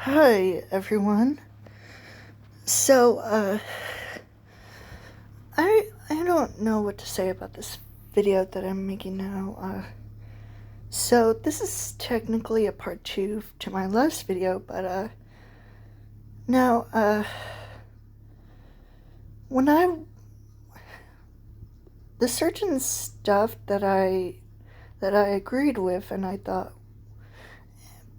Hi, everyone. So, I don't know what to say about this video that I'm making now. So this is technically a part 2 to my last video, but, now, when the certain stuff that I agreed with and I thought,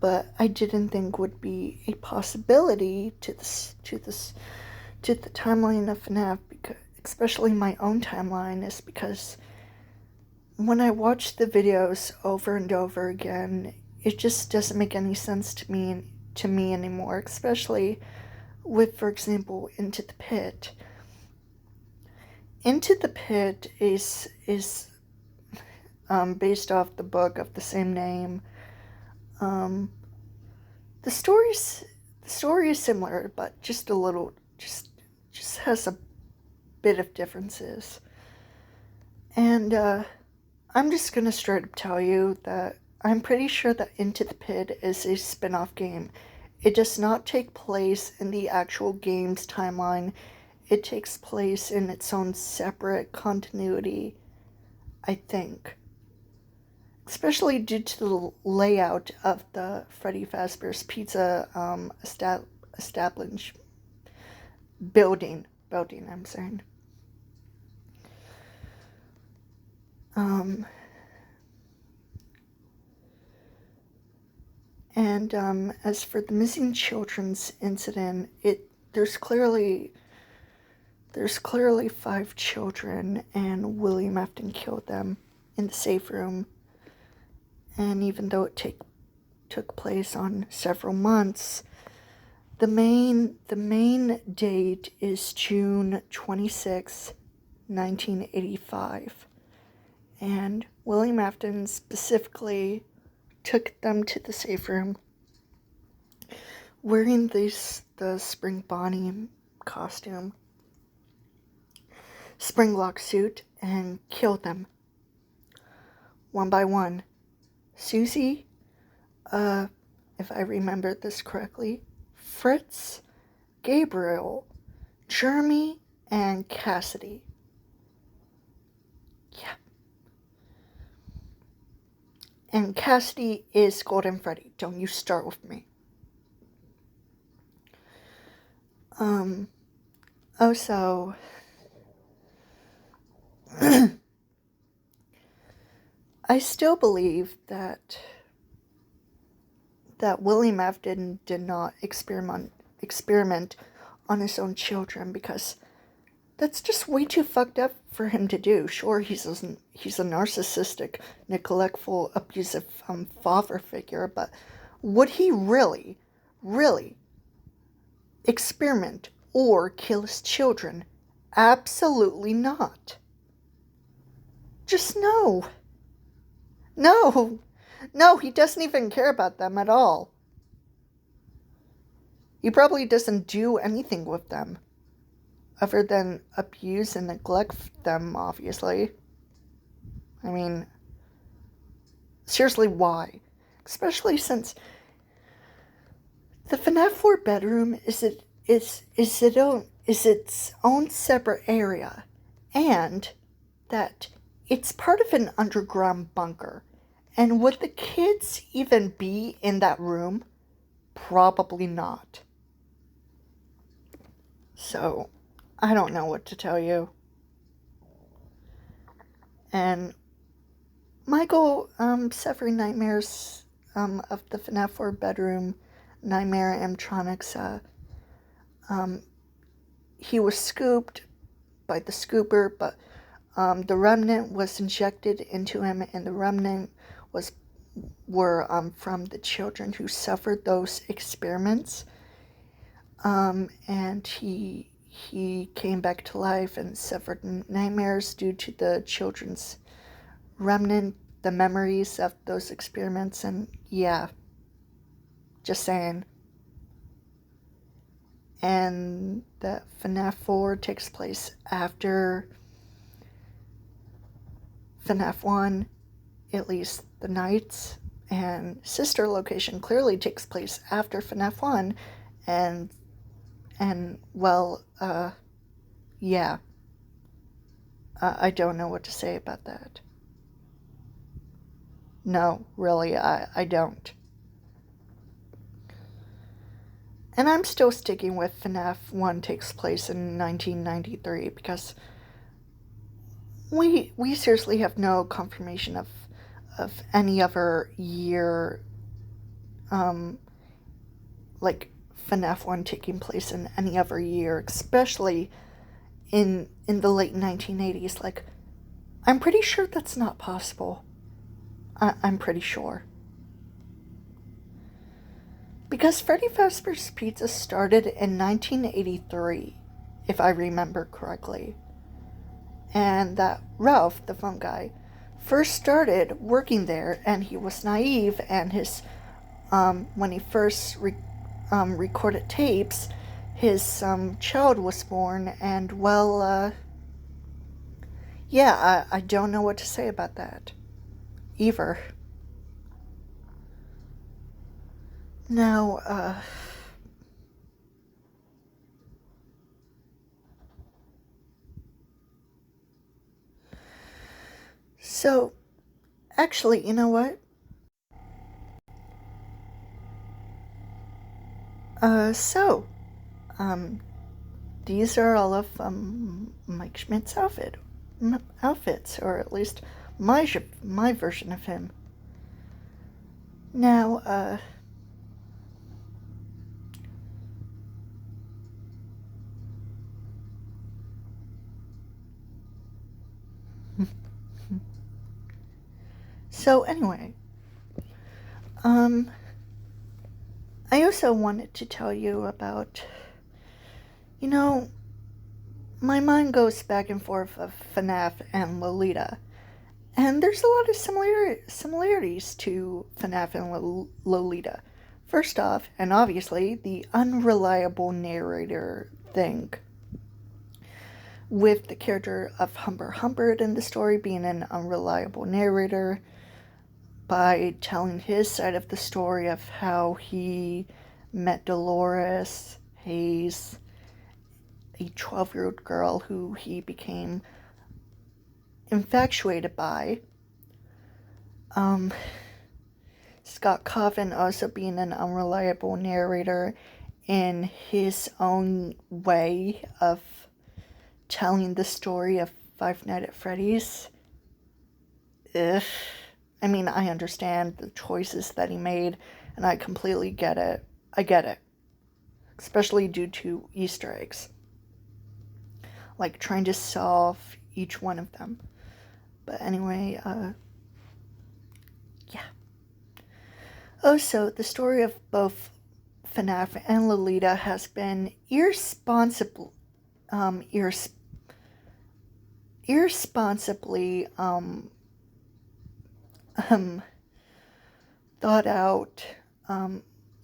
but I didn't think would be a possibility to the timeline of Fnaf, because, especially my own timeline, is because when I watch the videos over and over again, it just doesn't make any sense to me anymore, especially with, for example, Into the Pit. Into the Pit is based off the book of the same name. The story is similar, but just a little, just has a bit of differences. And I'm just gonna straight up tell you that I'm pretty sure that Into the Pit is a spin-off game. It does not take place in the actual game's timeline. It takes place in its own separate continuity, I think. Especially due to the layout of the Freddy Fazbear's Pizza establishment building, I'm saying. And as for the missing children's incident, there's clearly 5 children, and William Afton killed them in the safe room. And even though it took place on several months, the main date is June 26, 1985. And William Afton specifically took them to the safe room wearing the Spring Bonnie costume, spring lock suit, and killed them one by one. Susie, if I remember this correctly, Fritz, Gabriel, Jeremy, and Cassidy. Yeah. And Cassidy is Golden Freddy. Don't you start with me. Also, I still believe that William Afton did not experiment on his own children, because that's just way too fucked up for him to do. Sure, he's a narcissistic, neglectful, abusive father figure, but would he really experiment or kill his children? Absolutely not. Just no. No, he doesn't even care about them at all. He probably doesn't do anything with them other than abuse and neglect them, obviously. I mean, seriously, why? Especially since the Fnaf 4 bedroom is its own separate area, and that it's part of an underground bunker. And would the kids even be in that room? Probably not. So, I don't know what to tell you. And Michael, suffering nightmares of the Fnaf 4 bedroom nightmare animatronics. He was scooped by the scooper, but the remnant was injected into him, and the remnant were from the children who suffered those experiments. And he came back to life and suffered nightmares due to the children's remnant, the memories of those experiments, and yeah, just saying. And that Fnaf 4 takes place after Fnaf 1, at least the nights, and sister location clearly takes place after FNAF 1, and well, yeah. I don't know what to say about that. No, really, I don't. And I'm still sticking with FNAF 1 takes place in 1993 because we seriously have no confirmation of any other year, like FNAF 1 taking place in any other year, especially in the late 1980s. Like, I'm pretty sure that's not possible. I'm pretty sure. Because Freddy Fazbear's Pizza started in 1983, if I remember correctly. And that Ralph, the phone guy, first started working there, and he was naive, and his, when he first recorded tapes, his child was born, and well, yeah, I don't know what to say about that either. Now, so, actually, you know what? So, these are all of Mike Schmidt's outfits, or at least my version of him. Now, so anyway, I also wanted to tell you about, you know, my mind goes back and forth of FNAF and Lolita, and there's a lot of similarities to FNAF and Lolita. First off, and obviously, the unreliable narrator thing, with the character of Humber Humbert in the story being an unreliable narrator by telling his side of the story of how he met Dolores Hayes, a 12-year-old girl who he became infatuated by. Scott Coffin also being an unreliable narrator in his own way of telling the story of Five Nights at Freddy's. Ugh. I mean, I understand the choices that he made, and I completely get it. I get it. Especially due to Easter eggs. Like, trying to solve each one of them. But anyway, yeah. Also, the story of both FNAF and Lolita has been irresponsibly thought out.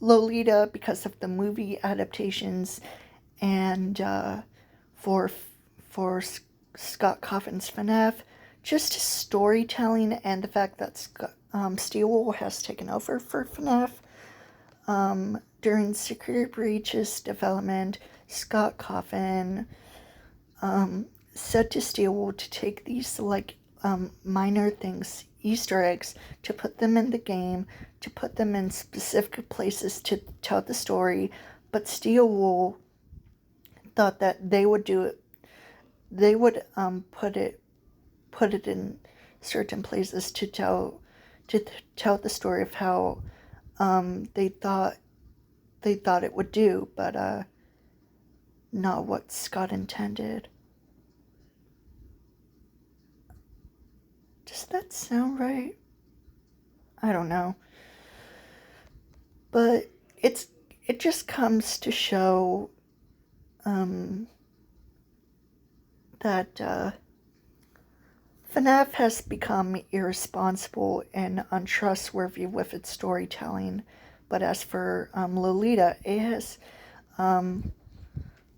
Lolita because of the movie adaptations, and for Scott Coffin's FNAF, just storytelling and the fact that Steelwool has taken over for FNAF. During Security Breach's development, Scott Coffin said to Steelwool to take these minor things, Easter eggs, to put them in the game, to put them in specific places to tell the story, but Steelwool thought that they would do it. They would put it in certain places to tell the story of how they thought it would do, but not what Scott intended. Does that sound right? I don't know. But it just comes to show that FNAF has become irresponsible and untrustworthy with its storytelling. But as for Lolita, it has,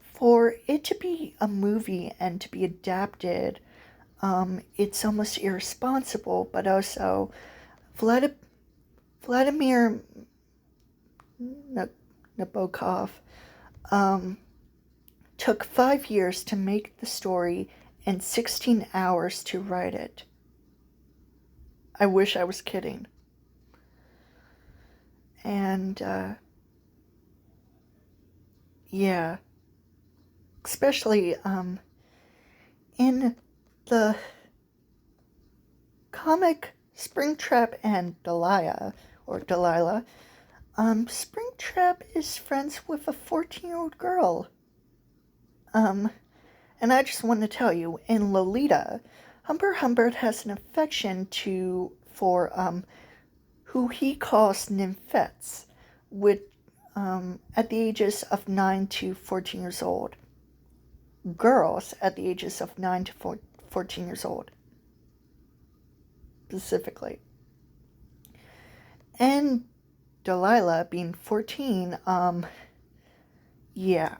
for it to be a movie and to be adapted, it's almost irresponsible, but also Vladimir Vladimir Nabokov took 5 years to make the story and 16 hours to write it. I wish I was kidding. And, yeah. Especially, in the comic Springtrap and Delilah, Springtrap is friends with a 14-year-old girl. And I just want to tell you, in Lolita, Humbert has an affection for who he calls nymphets, with at the ages of 9 to 14 years old. Girls at the ages of 9 to 14 years old, specifically. And Delilah being 14, yeah.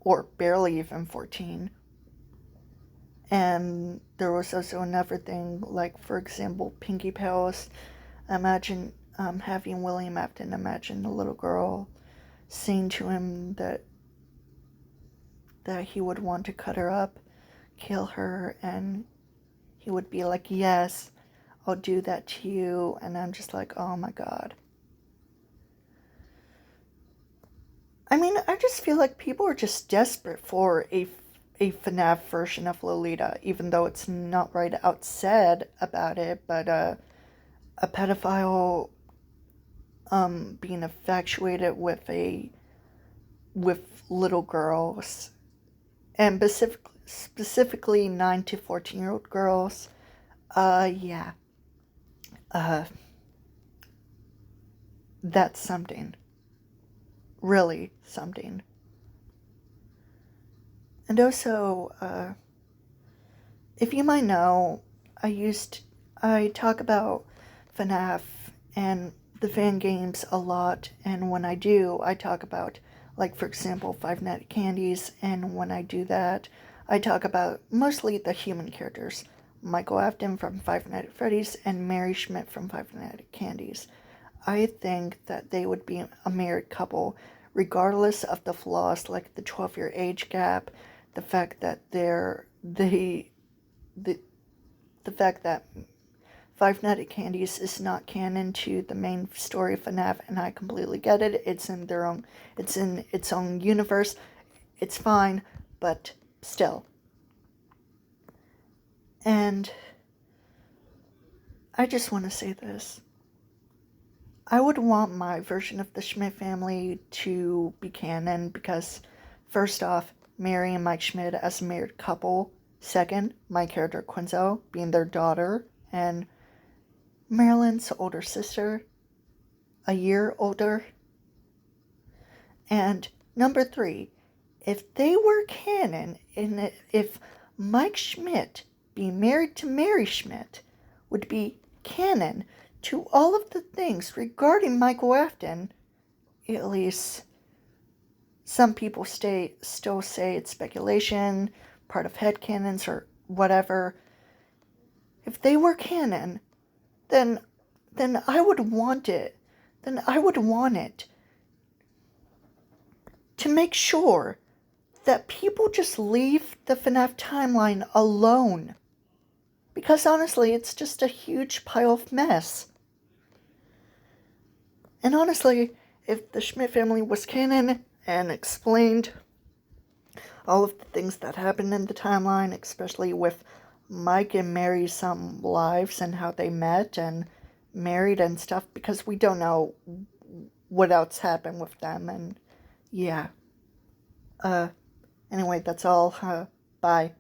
Or barely even 14. And there was also another thing, like, for example, Pinky Palace. Imagine having William Afton imagine a little girl saying to him that he would want to cut her up, kill her, and he would be like, yes, I'll do that to you. And I'm just like, oh my God. I mean, I just feel like people are just desperate for a FNAF version of Lolita, even though it's not right out said about it, but a pedophile being infatuated with little girls, and specifically 9 to 14-year-old girls. Yeah. That's something. Really something. And also, if you might know, I talk about FNAF and the fan games a lot, and when I do, I talk about, like, for example, Five Nights at Candy's, and when I do that, I talk about mostly the human characters, Michael Afton from Five Nights at Freddy's and Mary Schmidt from Five Nights at Candy's. I think that they would be a married couple, regardless of the flaws, like the 12-year age gap, the fact that the fact that Five Nights at Candy's is not canon to the main story of FNAF, and I completely get it. It's in its own universe. It's fine, but still. And I just want to say this. I would want my version of the Schmidt family to be canon because, first off, Mary and Mike Schmidt as a married couple. Second, my character Quinnsezl being their daughter, and Marylyn's older sister, a year older. And number 3, if they were canon, and if Mike Schmidt being married to Mary Schmidt would be canon to all of the things regarding Michael Afton, at least some people still say it's speculation, part of headcanons or whatever. If they were canon, then I would want it. Then I would want it to make sure that people just leave the FNAF timeline alone. Because honestly, it's just a huge pile of mess. And honestly, if the Schmidt family was canon and explained all of the things that happened in the timeline, especially with Mike and Mary's lives and how they met and married and stuff, because we don't know what else happened with them, and yeah. Anyway, that's all. Bye.